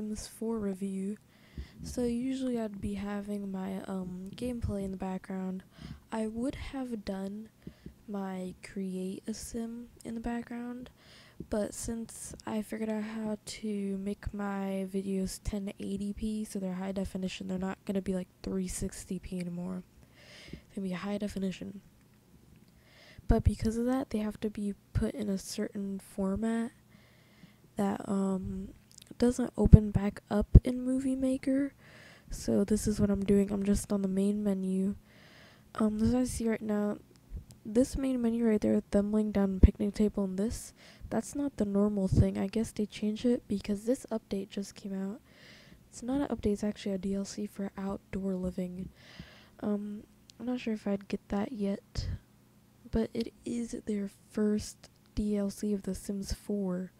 Sims 4 review. So usually I'd be having my gameplay in the background. I would have done my create a sim in the background, but since I figured out how to make my videos 1080p, so they're high definition, they're not going to be like 360p anymore. They're going to be high definition. But because of that, they have to be put in a certain format that doesn't open back up in Movie Maker. So this is what I'm doing. I'm just on the main menu. As I see right now, this main menu right there, them laying down a picnic table, and that's not the normal thing. I guess they changed it because this update just came out. It's not an update, it's actually a DLC for outdoor living. I'm not sure if I'd get that yet, but it is their first DLC of The Sims 4.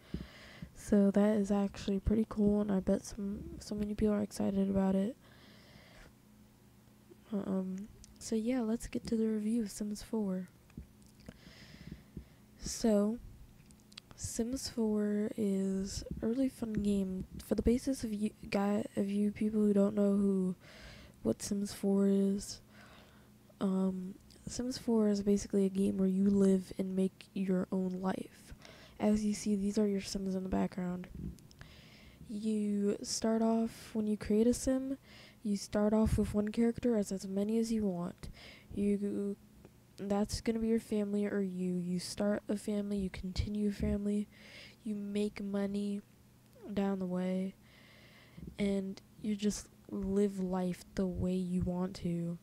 So that is actually pretty cool, and I bet so many people are excited about it. So yeah, let's get to the review of Sims 4. So, Sims 4 is a really fun game. For the basis of you people who don't know what Sims 4 is, Sims 4 is basically a game where you live and make your own life. As you see, these are your Sims in the background. You start off, when you create a Sim, you start off with one character as many as you want. That's going to be your family or you. You start a family, you continue a family, you make money down the way, and you just live life the way you want to.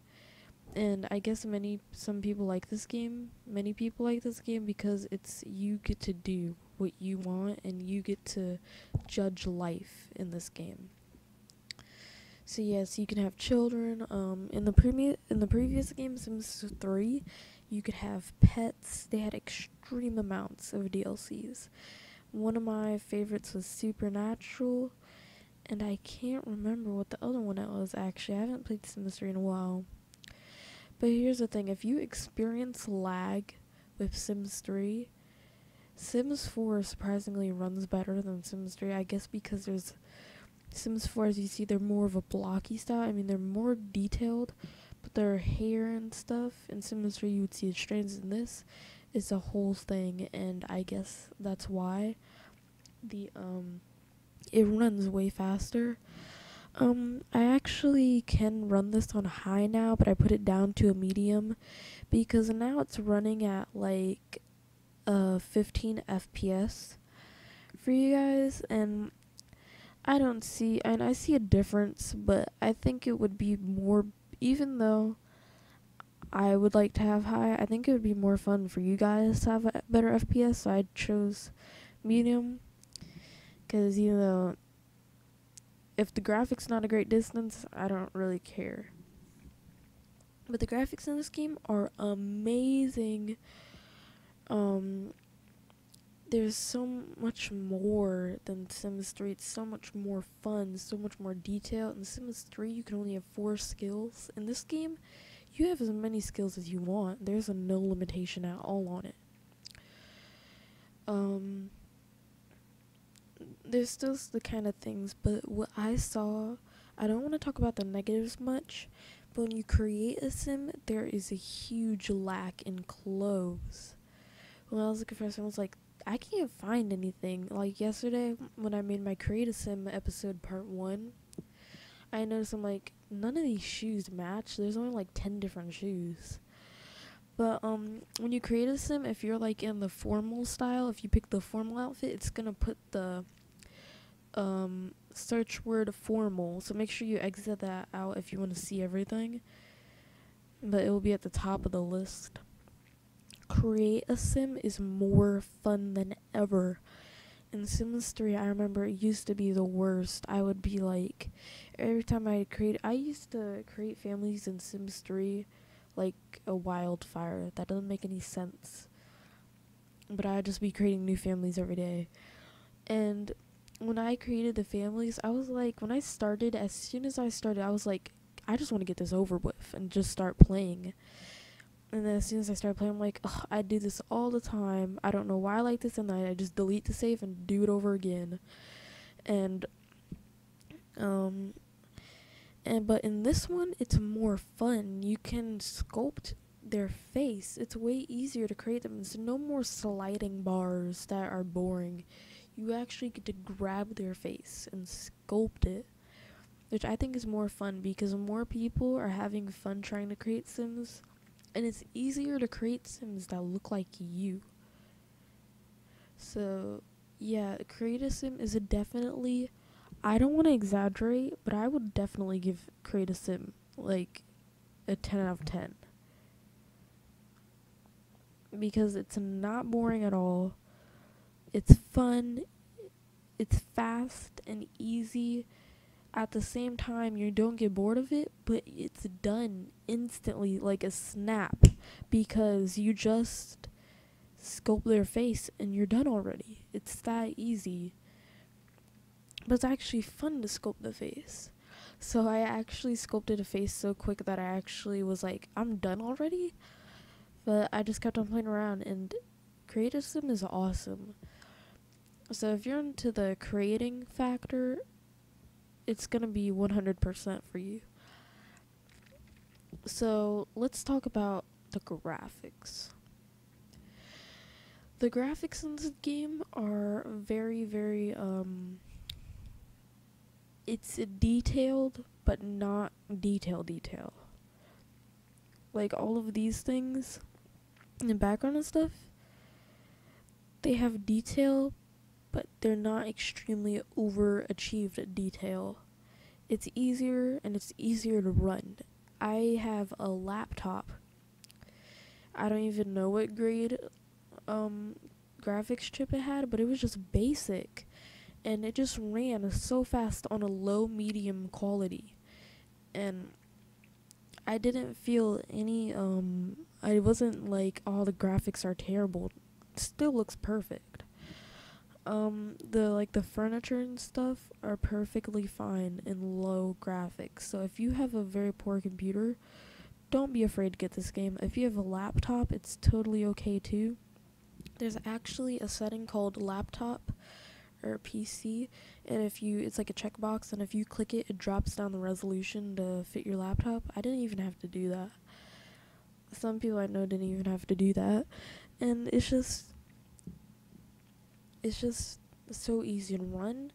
And I guess some people like this game. Many people like this game because it's you get to do what you want and you get to judge life in this game. So yes, you can have children. In the previous game, Sims 3, you could have pets. They had extreme amounts of DLCs. One of my favorites was Supernatural, and I can't remember what the other one was actually. I haven't played Sims 3 in a while. But here's the thing, if you experience lag with Sims 3, Sims 4 surprisingly runs better than Sims 3, I guess because there's Sims 4, as you see, they're more of a blocky style. I mean, they're more detailed, but their hair and stuff in Sims 3, you would see the strands. In this is a whole thing, and I guess that's why it runs way faster. I actually can run this on high now, but I put it down to a medium because now it's running at like 15 FPS for you guys, and I see a difference, but I think it would be more, even though I would like to have high, I think it would be more fun for you guys to have a better FPS, so I chose medium, because if the graphics not a great distance, I don't really care. But the graphics in this game are amazing. There's so much more than Sims 3. It's so much more fun, so much more detail. In Sims 3, you can only have 4 skills. In this game, you have as many skills as you want. There's no limitation at all on it. There's still the kind of things, but what I saw, I don't want to talk about the negatives much, but when you create a sim, there is a huge lack in clothes. When I was looking for a sim, I was like, I can't find anything. Like yesterday, when I made my Create a Sim episode part 1, I noticed I'm like, none of these shoes match. There's only like 10 different shoes. But when you create a sim, if you're like in the formal style, if you pick the formal outfit, it's gonna put the search word formal. So make sure you exit that out if you want to see everything. But it will be at the top of the list. Create a sim is more fun than ever. In Sims 3, I remember it used to be the worst. I would be like, every time I used to create families in Sims 3 like a wildfire. That doesn't make any sense. But I'd just be creating new families every day. And when I created the families, I was like, as soon as I started, I was like, I just want to get this over with and just start playing. And then as soon as I started playing, I'm like, ugh, I do this all the time. I don't know why I like this, and then I just delete the save and do it over again. And Um, but in this one, it's more fun. You can sculpt their face. It's way easier to create them. There's no more sliding bars that are boring. You actually get to grab their face and sculpt it, which I think is more fun because more people are having fun trying to create Sims, and it's easier to create Sims that look like you. So, yeah, Create a Sim is definitely, I don't want to exaggerate, but I would definitely give Create a Sim like a 10 out of 10. Because it's not boring at all. It's fun, it's fast and easy. At the same time, you don't get bored of it, but it's done instantly like a snap because you just sculpt their face and you're done already. It's that easy. But it's actually fun to sculpt the face. So I actually sculpted a face so quick that I actually was like, I'm done already? But I just kept on playing around, and Create a Sim is awesome. So if you're into the creating factor, it's going to be 100% for you. So let's talk about the graphics. The graphics in this game are very, very, it's detailed, but not detail. Like all of these things in the background and stuff, they have detail, but they're not extremely overachieved detail. It's easier and it's easier to run. I have a laptop. I don't even know what grade graphics chip it had, but it was just basic, and it just ran so fast on a low medium quality, and I didn't feel any I wasn't like, oh, the graphics are terrible. It still looks perfect. The furniture and stuff are perfectly fine in low graphics. So if you have a very poor computer, don't be afraid to get this game. If you have a laptop, it's totally okay too. There's actually a setting called laptop or PC, and it's like a checkbox, and if you click it, it drops down the resolution to fit your laptop. I didn't even have to do that. Some people I know didn't even have to do that, and it's just so easy to run.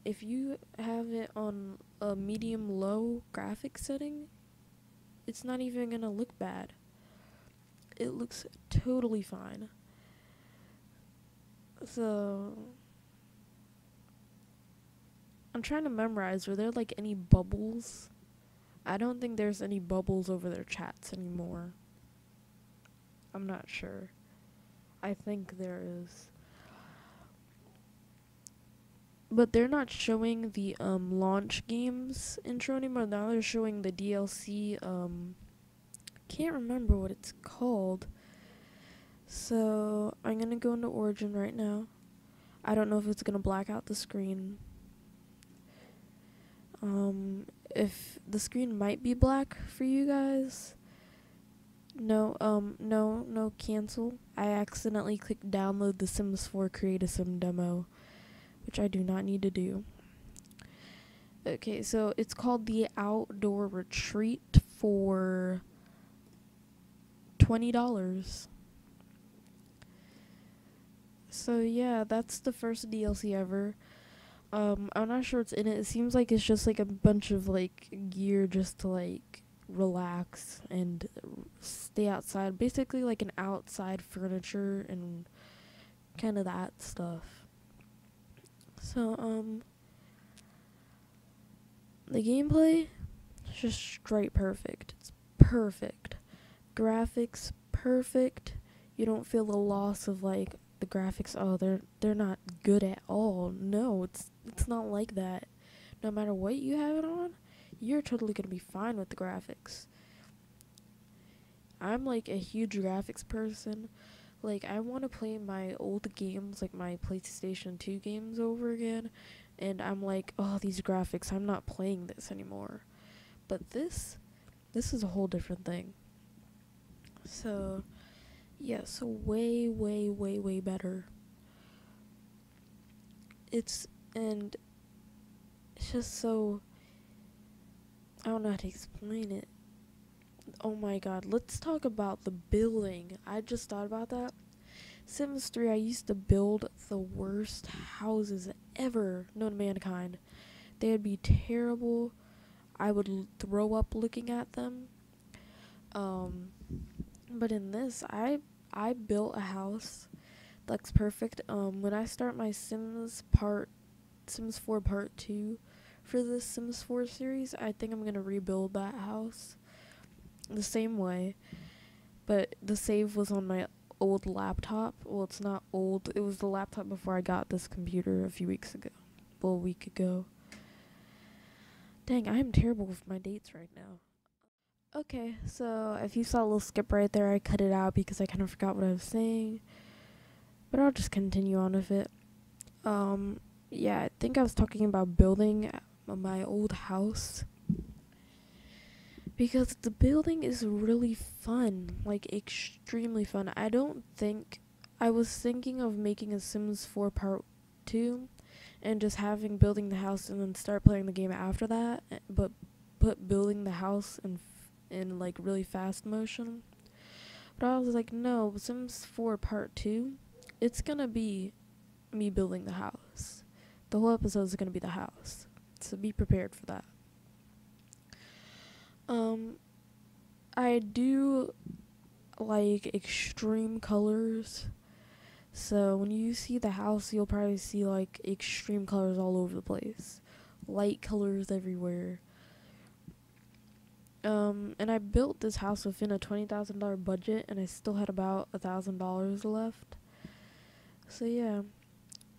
If you have it on a medium low graphic setting, it's not even gonna look bad. It looks totally fine. So I'm trying to memorize, were there like any bubbles? I don't think there's any bubbles over their chats anymore. I'm not sure. I think there is. But they're not showing the launch games intro anymore. Now they're showing the DLC. Can't remember what it's called. So I'm gonna go into Origin right now. I don't know if it's gonna black out the screen. If the screen might be black for you guys. No, cancel. I accidentally clicked download the Sims 4 Create a Sim demo, which I do not need to do. Okay, so it's called the Outdoor Retreat for $20. So yeah, that's the first DLC ever. I'm not sure what's in it. It seems like it's just like a bunch of like gear just to like relax and stay outside. Basically like an outside furniture and kind of that stuff. So the gameplay is just straight perfect. It's perfect. Graphics perfect. You don't feel the loss of like the graphics, oh, they're not good at all. No, it's not like that. No matter what you have it on, you're totally gonna be fine with the graphics. I'm like a huge graphics person. Like I want to play my old games, like my PlayStation 2 games over again, and I'm like, oh, these graphics, I'm not playing this anymore. But this is a whole different thing. So yeah, so way better. And It's just so, I don't know how to explain it. Oh my god, let's talk about the building. I just thought about that. Sims 3, I used to build the worst houses ever known to mankind. They would be terrible. I would throw up looking at them. But in this, I built a house that's perfect. When I start my Sims 4 Part 2 for this Sims 4 series, I think I'm gonna rebuild that house the same way. But the save was on my old laptop. Well, it's not old. It was the laptop before I got this computer a few weeks ago. Well, a week ago. Dang, I am terrible with my dates right now. Okay, so if you saw a little skip right there, I cut it out because I kind of forgot what I was saying. But I'll just continue on with it. Yeah, I think I was talking about building my old house. Because the building is really fun, like extremely fun. I was thinking of making a Sims 4 Part 2 and just having building the house and then start playing the game after that, but put building the house in like really fast motion. But I was like, no, Sims 4 Part 2, it's gonna be me building the house. The whole episode is gonna be the house. So be prepared for that. I do like extreme colors. So when you see the house, you'll probably see like extreme colors all over the place. Light colors everywhere. And I built this house within a $20,000 budget, and I still had about $1,000 left. So yeah.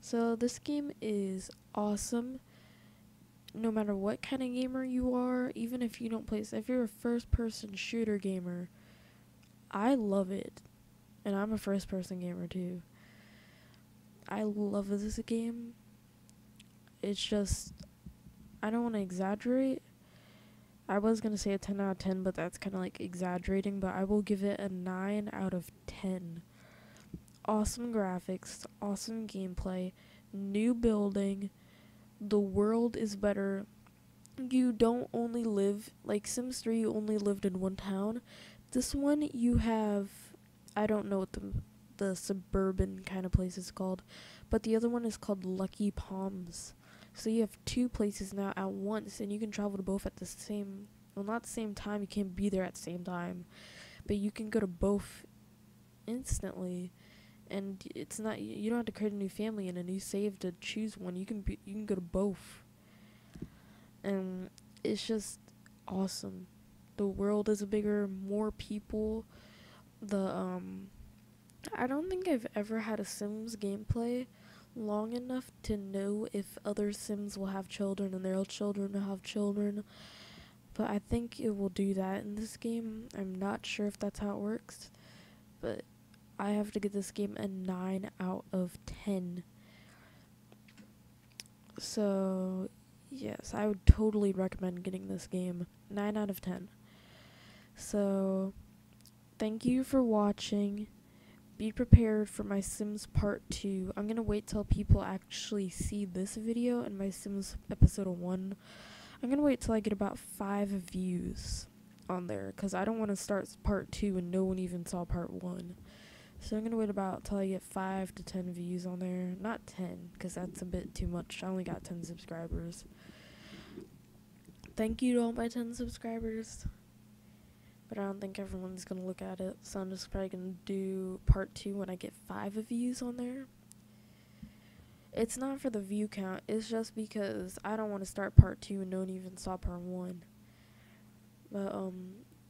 So this game is awesome. No matter what kind of gamer you are, even if you don't play, if you're a first-person shooter gamer, I love it. And I'm a first-person gamer too. I love this game. It's just, I don't want to exaggerate. I was going to say a 10 out of 10, but that's kind of like exaggerating, but I will give it a 9 out of 10. Awesome graphics, awesome gameplay, new building, the world is better. You don't only live, like Sims 3, you only lived in one town. This one, you have, I don't know what the suburban kind of place is called, but the other one is called Lucky Palms. So you have two places now at once, and you can travel to both at the same, well, not the same time, you can't be there at the same time, but you can go to both instantly. And it's not, you don't have to create a new family and a new save to choose one. You can go to both. And it's just awesome. The world is bigger, more people. I don't think I've ever had a Sims gameplay long enough to know if other Sims will have children and their children will have children. But I think it will do that in this game. I'm not sure if that's how it works, but I have to give this game a 9 out of 10. So, yes, I would totally recommend getting this game. 9 out of 10. So, thank you for watching. Be prepared for my Sims Part 2. I'm going to wait till people actually see this video and my Sims Episode 1. I'm going to wait till I get about 5 views on there, because I don't want to start Part 2 and no one even saw Part 1. So I'm going to wait about till I get 5 to 10 views on there. Not 10, because that's a bit too much. I only got 10 subscribers. Thank you to all my 10 subscribers. But I don't think everyone's going to look at it. So I'm just probably going to do Part 2 when I get 5 views on there. It's not for the view count. It's just because I don't want to start Part 2 and no one even saw Part 1. But,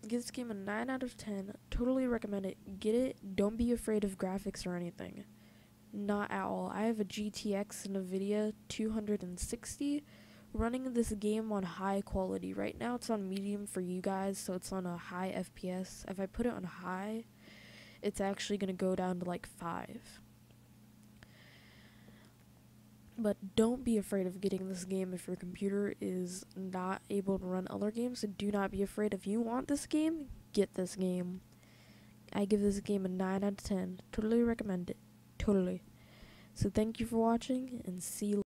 give this game a 9 out of 10. Totally recommend it. Get it. Don't be afraid of graphics or anything. Not at all. I have a GTX NVIDIA 260 running this game on high quality. Right now it's on medium for you guys, so it's on a high FPS. If I put it on high, it's actually going to go down to like 5. But don't be afraid of getting this game if your computer is not able to run other games. So do not be afraid. If you want this game, get this game. I give this game a 9 out of 10. Totally recommend it. Totally. So thank you for watching, and see you later.